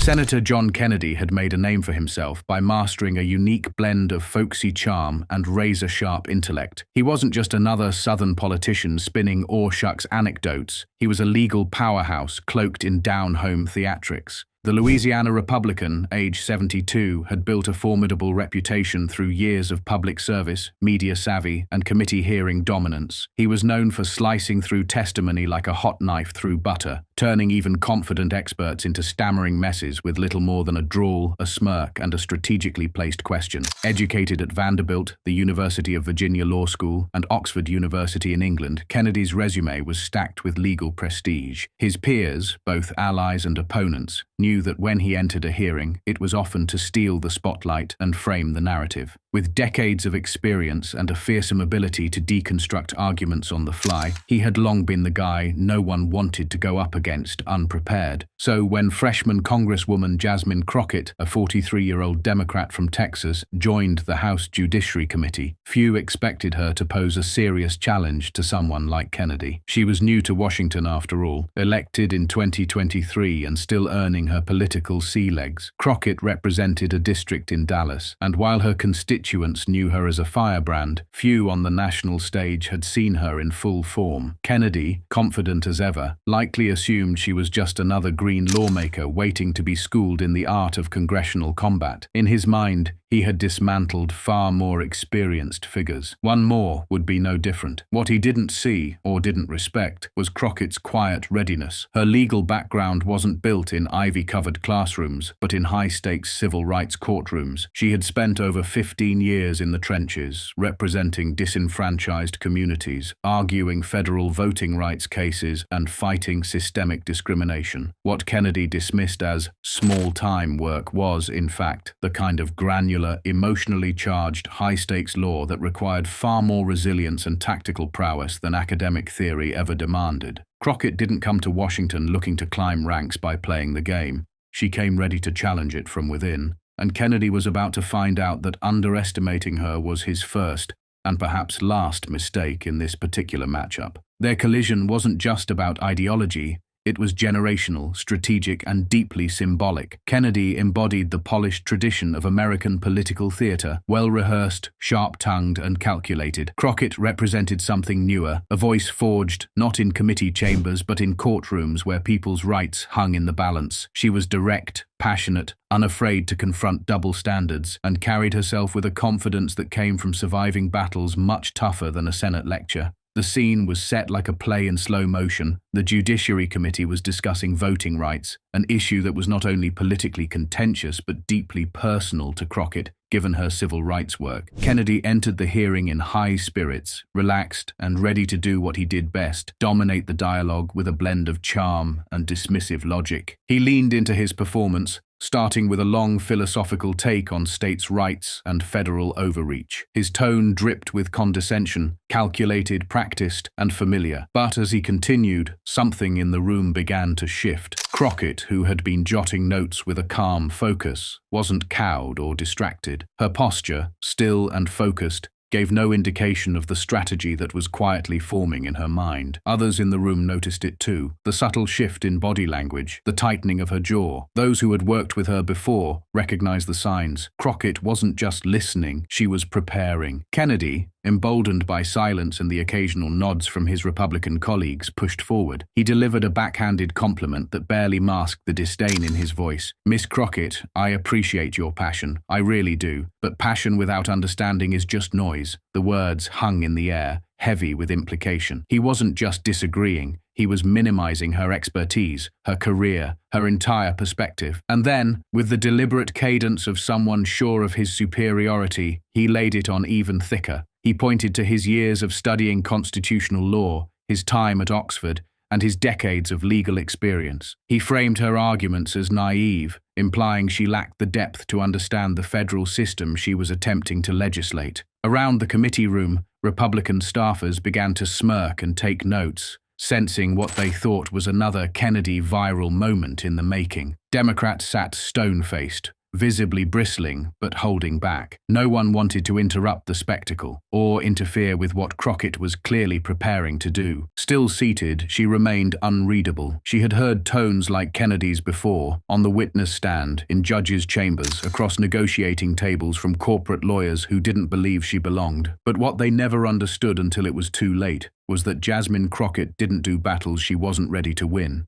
Senator John Kennedy had made a name for himself by mastering a unique blend of folksy charm and razor-sharp intellect. He wasn't just another Southern politician spinning aw-shucks anecdotes. He was a legal powerhouse cloaked in down-home theatrics. The Louisiana Republican, age 72, had built a formidable reputation through years of public service, media savvy, and committee hearing dominance. He was known for slicing through testimony like a hot knife through butter, turning even confident experts into stammering messes with little more than a drawl, a smirk, and a strategically placed question. Educated at Vanderbilt, the University of Virginia Law School, and Oxford University in England, Kennedy's resume was stacked with legal prestige. His peers, both allies and opponents, knew that when he entered a hearing, it was often to steal the spotlight and frame the narrative. With decades of experience and a fearsome ability to deconstruct arguments on the fly, he had long been the guy no one wanted to go up against unprepared. So when freshman Congresswoman Jasmine Crockett, a 43-year-old Democrat from Texas, joined the House Judiciary Committee, few expected her to pose a serious challenge to someone like Kennedy. She was new to Washington after all, elected in 2023 and still earning her political sea legs. Crockett represented a district in Dallas, and while her constituents knew her as a firebrand, few on the national stage had seen her in full form. Kennedy, confident as ever, likely assumed she was just another green lawmaker waiting to be schooled in the art of congressional combat. In his mind, he had dismantled far more experienced figures. One more would be no different. What he didn't see, or didn't respect, was Crockett's quiet readiness. Her legal background wasn't built in ivy-covered classrooms, but in high-stakes civil rights courtrooms. She had spent over 15 years in the trenches, representing disenfranchised communities, arguing federal voting rights cases, and fighting systemic discrimination. What Kennedy dismissed as small-time work was, in fact, the kind of granular, emotionally charged, high-stakes law that required far more resilience and tactical prowess than academic theory ever demanded. Crockett didn't come to Washington looking to climb ranks by playing the game. She came ready to challenge it from within, and Kennedy was about to find out that underestimating her was his first, and perhaps last, mistake in this particular matchup. Their collision wasn't just about ideology. It was generational, strategic, and deeply symbolic. Kennedy embodied the polished tradition of American political theater, well-rehearsed, sharp-tongued, and calculated. Crockett represented something newer, a voice forged not in committee chambers but in courtrooms where people's rights hung in the balance. She was direct, passionate, unafraid to confront double standards, and carried herself with a confidence that came from surviving battles much tougher than a Senate lecture. The scene was set like a play in slow motion. The Judiciary Committee was discussing voting rights, an issue that was not only politically contentious but deeply personal to Crockett, given her civil rights work. Kennedy entered the hearing in high spirits, relaxed and ready to do what he did best, dominate the dialogue with a blend of charm and dismissive logic. He leaned into his performance, starting with a long philosophical take on states' rights and federal overreach. His tone dripped with condescension, calculated, practiced, and familiar. But as he continued, something in the room began to shift. Crockett, who had been jotting notes with a calm focus, wasn't cowed or distracted. Her posture, still and focused, gave no indication of the strategy that was quietly forming in her mind. Others in the room noticed it too, the subtle shift in body language, the tightening of her jaw. Those who had worked with her before recognized the signs. Crockett wasn't just listening, she was preparing. Kennedy, emboldened by silence and the occasional nods from his Republican colleagues, pushed forward. He delivered a backhanded compliment that barely masked the disdain in his voice. "Miss Crockett, I appreciate your passion. I really do. But passion without understanding is just noise." The words hung in the air, heavy with implication. He wasn't just disagreeing. He was minimizing her expertise, her career, her entire perspective. And then, with the deliberate cadence of someone sure of his superiority, he laid it on even thicker. He pointed to his years of studying constitutional law, his time at Oxford, and his decades of legal experience. He framed her arguments as naive, implying she lacked the depth to understand the federal system she was attempting to legislate. Around the committee room, Republican staffers began to smirk and take notes, sensing what they thought was another Kennedy viral moment in the making. Democrats sat stone-faced, visibly bristling but holding back. No one wanted to interrupt the spectacle or interfere with what Crockett was clearly preparing to do. Still seated, she remained unreadable. She had heard tones like Kennedy's before, on the witness stand, in judges' chambers, across negotiating tables from corporate lawyers who didn't believe she belonged. But what they never understood until it was too late was that Jasmine Crockett didn't do battles she wasn't ready to win.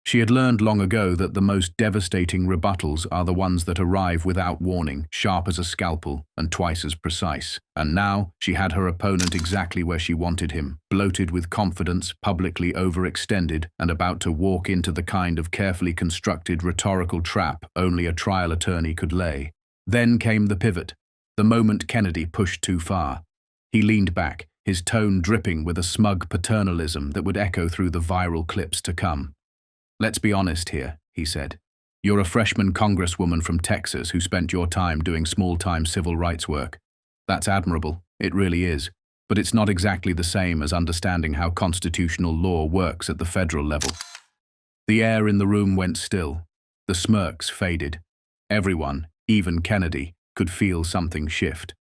She had learned long ago that the most devastating rebuttals are the ones that arrive without warning, sharp as a scalpel and twice as precise. And now she had her opponent exactly where she wanted him, bloated with confidence, publicly overextended, and about to walk into the kind of carefully constructed rhetorical trap only a trial attorney could lay. Then came the pivot, the moment Kennedy pushed too far. He leaned back, his tone dripping with a smug paternalism that would echo through the viral clips to come. "Let's be honest here," he said. "You're a freshman congresswoman from Texas who spent your time doing small-time civil rights work. That's admirable, it really is, but it's not exactly the same as understanding how constitutional law works at the federal level." The air in the room went still. The smirks faded. Everyone, even Kennedy, could feel something shift.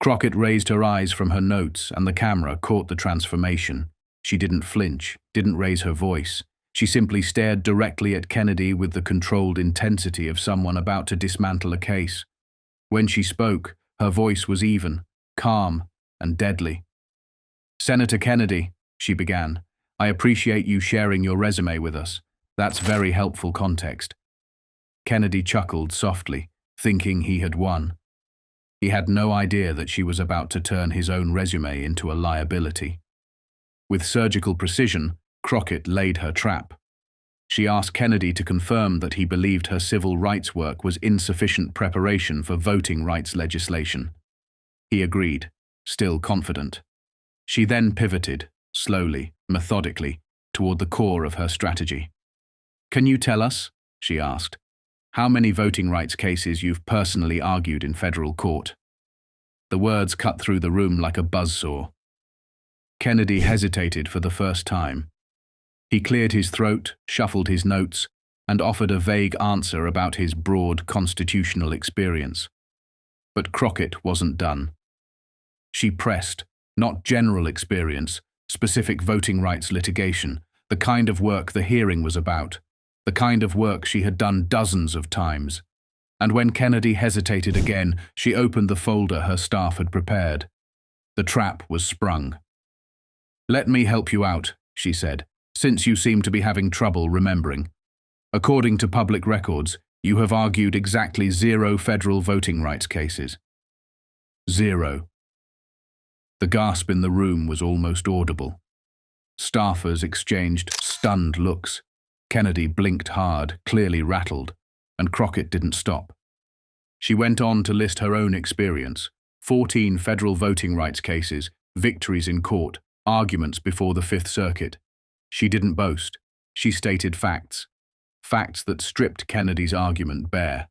Crockett raised her eyes from her notes, and the camera caught the transformation. She didn't flinch, didn't raise her voice. She simply stared directly at Kennedy with the controlled intensity of someone about to dismantle a case. When she spoke, her voice was even, calm, and deadly. "Senator Kennedy," she began, "I appreciate you sharing your resume with us. That's very helpful context." Kennedy chuckled softly, thinking he had won. He had no idea that she was about to turn his own resume into a liability. With surgical precision, Crockett laid her trap. She asked Kennedy to confirm that he believed her civil rights work was insufficient preparation for voting rights legislation. He agreed, still confident. She then pivoted, slowly, methodically, toward the core of her strategy. "Can you tell us," she asked, "how many voting rights cases you've personally argued in federal court?" The words cut through the room like a buzzsaw. Kennedy hesitated for the first time. He cleared his throat, shuffled his notes, and offered a vague answer about his broad constitutional experience. But Crockett wasn't done. She pressed, not general experience, specific voting rights litigation, the kind of work the hearing was about, the kind of work she had done dozens of times. And when Kennedy hesitated again, she opened the folder her staff had prepared. The trap was sprung. "Let me help you out," she said, "since you seem to be having trouble remembering. According to public records, you have argued exactly 0 federal voting rights cases." 0. The gasp in the room was almost audible. Staffers exchanged stunned looks. Kennedy blinked hard, clearly rattled, and Crockett didn't stop. She went on to list her own experience: 14 federal voting rights cases, victories in court, arguments before the Fifth Circuit. She didn't boast. She stated facts. Facts that stripped Kennedy's argument bare.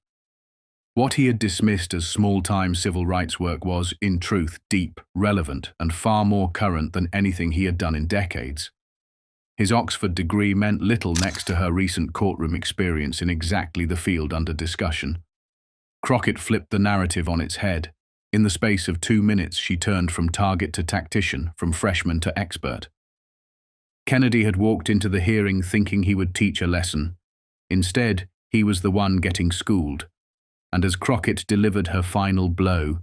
What he had dismissed as small-time civil rights work was, in truth, deep, relevant, and far more current than anything he had done in decades. His Oxford degree meant little next to her recent courtroom experience in exactly the field under discussion. Crockett flipped the narrative on its head. In the space of 2 minutes, she turned from target to tactician, from freshman to expert. Kennedy had walked into the hearing thinking he would teach a lesson. Instead, he was the one getting schooled. And as Crockett delivered her final blow,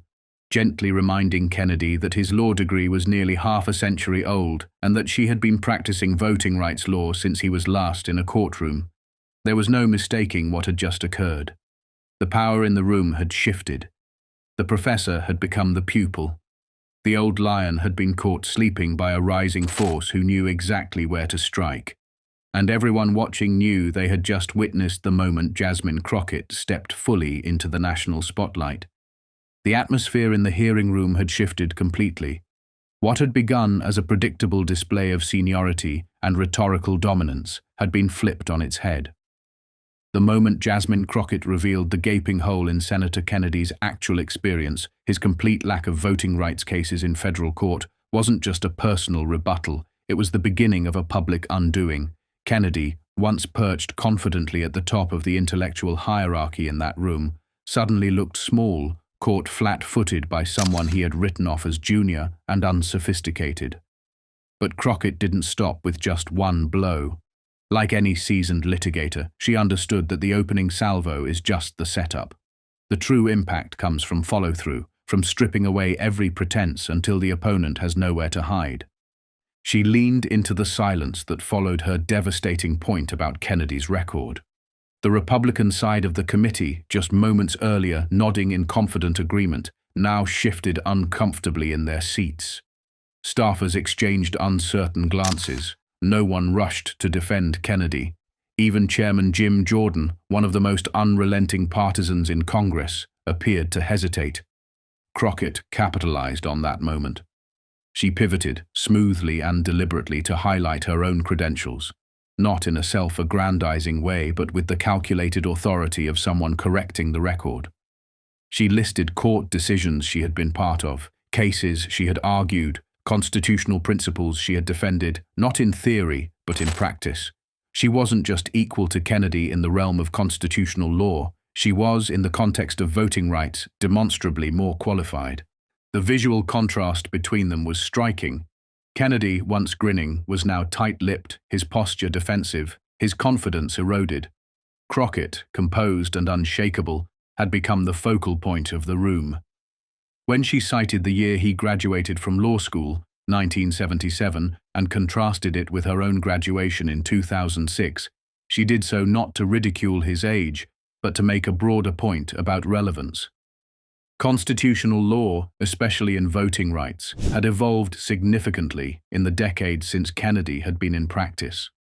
gently reminding Kennedy that his law degree was nearly half a century old and that she had been practicing voting rights law since he was last in a courtroom, there was no mistaking what had just occurred. The power in the room had shifted. The professor had become the pupil. The old lion had been caught sleeping by a rising force who knew exactly where to strike. And everyone watching knew they had just witnessed the moment Jasmine Crockett stepped fully into the national spotlight. The atmosphere in the hearing room had shifted completely. What had begun as a predictable display of seniority and rhetorical dominance had been flipped on its head. The moment Jasmine Crockett revealed the gaping hole in Senator Kennedy's actual experience, his complete lack of voting rights cases in federal court, wasn't just a personal rebuttal, it was the beginning of a public undoing. Kennedy, once perched confidently at the top of the intellectual hierarchy in that room, suddenly looked small, caught flat-footed by someone he had written off as junior and unsophisticated. But Crockett didn't stop with just one blow. Like any seasoned litigator, she understood that the opening salvo is just the setup. The true impact comes from follow-through, from stripping away every pretense until the opponent has nowhere to hide. She leaned into the silence that followed her devastating point about Kennedy's record. The Republican side of the committee, just moments earlier nodding in confident agreement, now shifted uncomfortably in their seats. Staffers exchanged uncertain glances. No one rushed to defend Kennedy. Even Chairman Jim Jordan, one of the most unrelenting partisans in Congress, appeared to hesitate. Crockett capitalized on that moment. She pivoted, smoothly and deliberately, to highlight her own credentials, not in a self-aggrandizing way, but with the calculated authority of someone correcting the record. She listed court decisions she had been part of, cases she had argued, constitutional principles she had defended, not in theory, but in practice. She wasn't just equal to Kennedy in the realm of constitutional law, she was, in the context of voting rights, demonstrably more qualified. The visual contrast between them was striking. Kennedy, once grinning, was now tight-lipped, his posture defensive, his confidence eroded. Crockett, composed and unshakable, had become the focal point of the room. When she cited the year he graduated from law school, 1977, and contrasted it with her own graduation in 2006, she did so not to ridicule his age, but to make a broader point about relevance. Constitutional law, especially in voting rights, had evolved significantly in the decades since Kennedy had been in practice.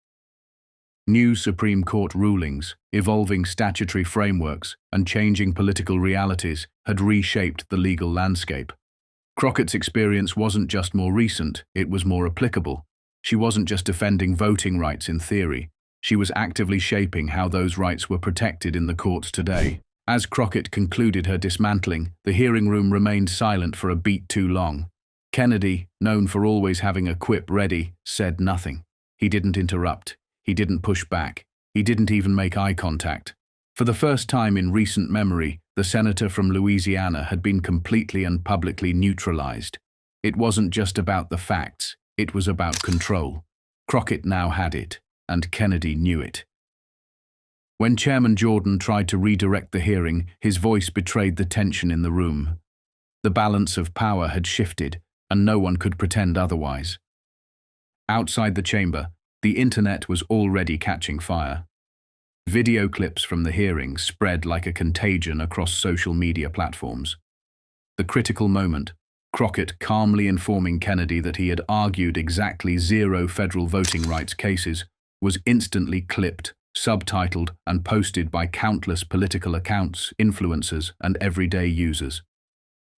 New Supreme Court rulings, evolving statutory frameworks, and changing political realities had reshaped the legal landscape. Crockett's experience wasn't just more recent, it was more applicable. She wasn't just defending voting rights in theory, she was actively shaping how those rights were protected in the courts today. As Crockett concluded her dismantling, the hearing room remained silent for a beat too long. Kennedy, known for always having a quip ready, said nothing. He didn't interrupt. He didn't push back. He didn't even make eye contact. For the first time in recent memory, the senator from Louisiana had been completely and publicly neutralized. It wasn't just about the facts, it was about control. Crockett now had it, and Kennedy knew it. When Chairman Jordan tried to redirect the hearing, his voice betrayed the tension in the room. The balance of power had shifted, and no one could pretend otherwise. Outside the chamber, the internet was already catching fire. Video clips from the hearing spread like a contagion across social media platforms. The critical moment, Crockett calmly informing Kennedy that he had argued exactly 0 federal voting rights cases, was instantly clipped, subtitled, and posted by countless political accounts, influencers, and everyday users.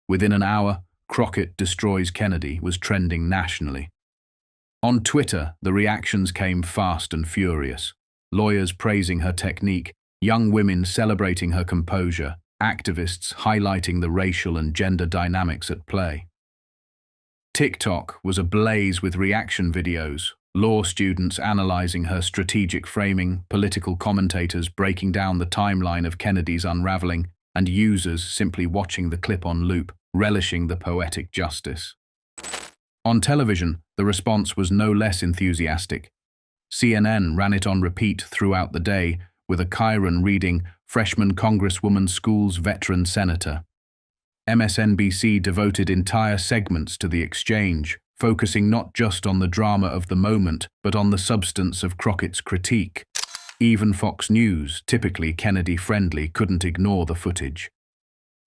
Within an hour, Crockett destroys Kennedy was trending nationally. On Twitter, the reactions came fast and furious. Lawyers praising her technique, young women celebrating her composure, activists highlighting the racial and gender dynamics at play. TikTok was ablaze with reaction videos, law students analyzing her strategic framing, political commentators breaking down the timeline of Kennedy's unraveling, and users simply watching the clip on loop, relishing the poetic justice. On television, the response was no less enthusiastic. CNN ran it on repeat throughout the day, with a chyron reading, "Freshman Congresswoman Schools Veteran Senator." MSNBC devoted entire segments to the exchange, focusing not just on the drama of the moment, but on the substance of Crockett's critique. Even Fox News, typically Kennedy-friendly, couldn't ignore the footage.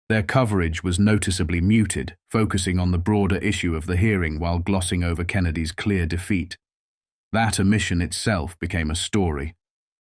Their coverage was noticeably muted, focusing on the broader issue of the hearing while glossing over Kennedy's clear defeat. That omission itself became a story.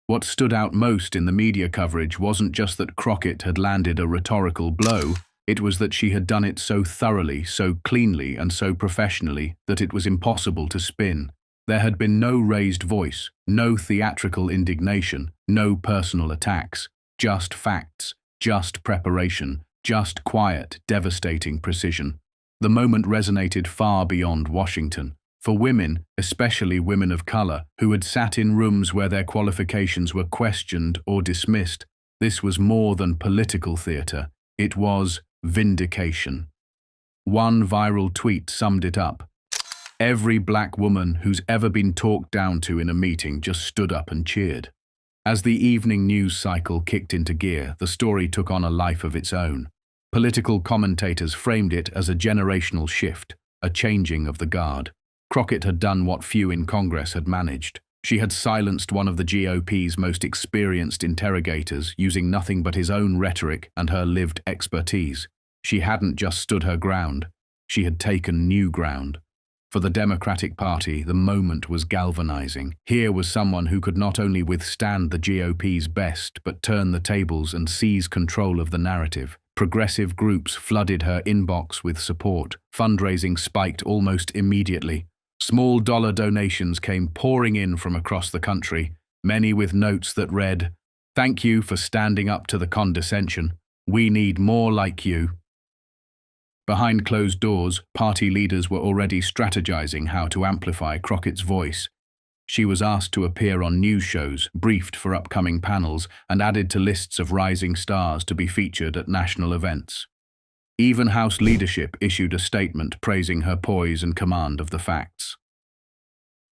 What stood out most in the media coverage wasn't just that Crockett had landed a rhetorical blow, it was that she had done it so thoroughly, so cleanly, and so professionally that it was impossible to spin. There had been no raised voice, no theatrical indignation, no personal attacks, just facts, just preparation, just quiet, devastating precision. The moment resonated far beyond Washington. For women, especially women of color, who had sat in rooms where their qualifications were questioned or dismissed, This was more than political theatre. It was vindication. One viral tweet summed it up. Every black woman who's ever been talked down to in a meeting just stood up and cheered. As the evening news cycle kicked into gear, the story took on a life of its own. Political commentators framed it as a generational shift, a changing of the guard. Crockett had done what few in Congress had managed. She had silenced one of the GOP's most experienced interrogators using nothing but his own rhetoric and her lived expertise. She hadn't just stood her ground, she had taken new ground. For the Democratic Party, the moment was galvanizing. Here was someone who could not only withstand the GOP's best, but turn the tables and seize control of the narrative. Progressive groups flooded her inbox with support. Fundraising spiked almost immediately. Small dollar donations came pouring in from across the country, many with notes that read, "Thank you for standing up to the condescension. We need more like you." Behind closed doors, party leaders were already strategizing how to amplify Crockett's voice. She was asked to appear on news shows, briefed for upcoming panels, and added to lists of rising stars to be featured at national events. Even House leadership issued a statement praising her poise and command of the facts.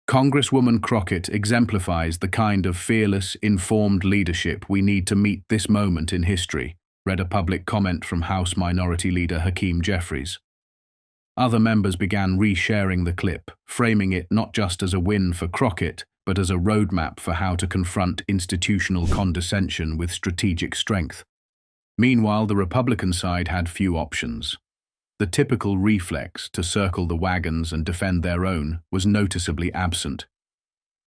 Congresswoman Crockett exemplifies the kind of fearless, informed leadership we need to meet this moment in history, read a public comment from House Minority Leader Hakeem Jeffries. Other members began resharing the clip, framing it not just as a win for Crockett, but as a roadmap for how to confront institutional condescension with strategic strength. Meanwhile, the Republican side had few options. The typical reflex to circle the wagons and defend their own was noticeably absent.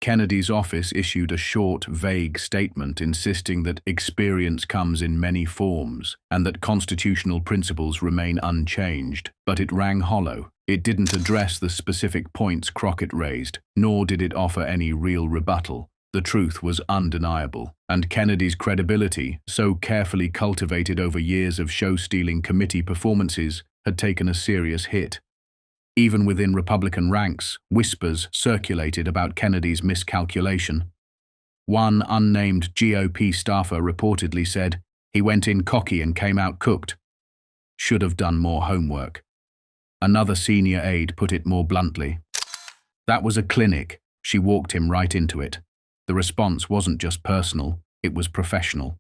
Kennedy's office issued a short, vague statement insisting that experience comes in many forms and that constitutional principles remain unchanged, but it rang hollow. It didn't address the specific points Crockett raised, nor did it offer any real rebuttal. The truth was undeniable, and Kennedy's credibility, so carefully cultivated over years of show-stealing committee performances, had taken a serious hit. Even within Republican ranks, whispers circulated about Kennedy's miscalculation. One unnamed GOP staffer reportedly said, "He went in cocky and came out cooked. Should have done more homework." Another senior aide put it more bluntly. "That was a clinic. She walked him right into it." The response wasn't just personal, it was professional.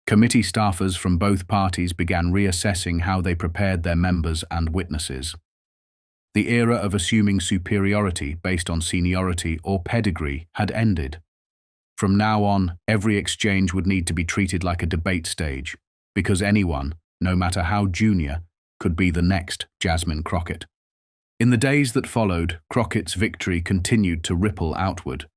Committee staffers from both parties began reassessing how they prepared their members and witnesses. The era of assuming superiority based on seniority or pedigree had ended. From now on, every exchange would need to be treated like a debate stage, because anyone, no matter how junior, could be the next Jasmine Crockett. In the days that followed, Crockett's victory continued to ripple outward.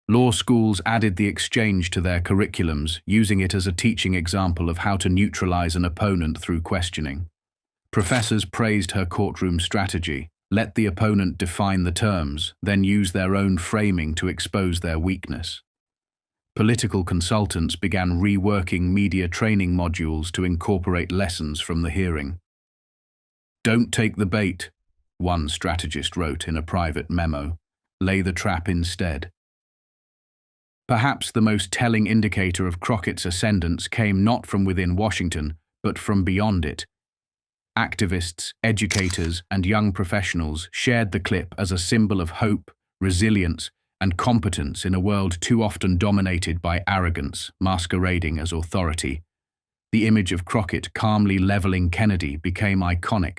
Law schools added the exchange to their curriculums, using it as a teaching example of how to neutralize an opponent through questioning. Professors praised her courtroom strategy: let the opponent define the terms, then use their own framing to expose their weakness. Political consultants began reworking media training modules to incorporate lessons from the hearing. "Don't take the bait," one strategist wrote in a private memo. "Lay the trap instead." Perhaps the most telling indicator of Crockett's ascendance came not from within Washington, but from beyond it. Activists, educators, and young professionals shared the clip as a symbol of hope, resilience, and competence in a world too often dominated by arrogance, masquerading as authority. The image of Crockett calmly leveling Kennedy became iconic,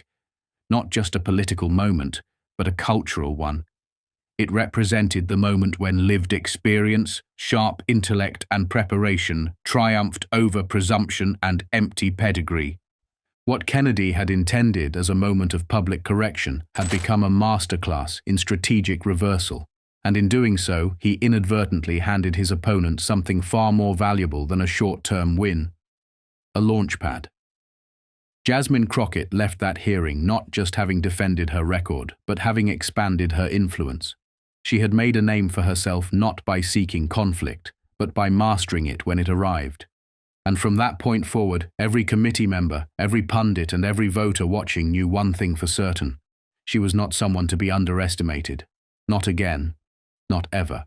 not just a political moment, but a cultural one. It represented the moment when lived experience, sharp intellect, and preparation triumphed over presumption and empty pedigree. What Kennedy had intended as a moment of public correction had become a masterclass in strategic reversal, and in doing so, he inadvertently handed his opponent something far more valuable than a short-term win: a launchpad. Jasmine Crockett left that hearing not just having defended her record, but having expanded her influence. She had made a name for herself not by seeking conflict, but by mastering it when it arrived. And from that point forward, every committee member, every pundit, and every voter watching knew one thing for certain: she was not someone to be underestimated. Not again. Not ever.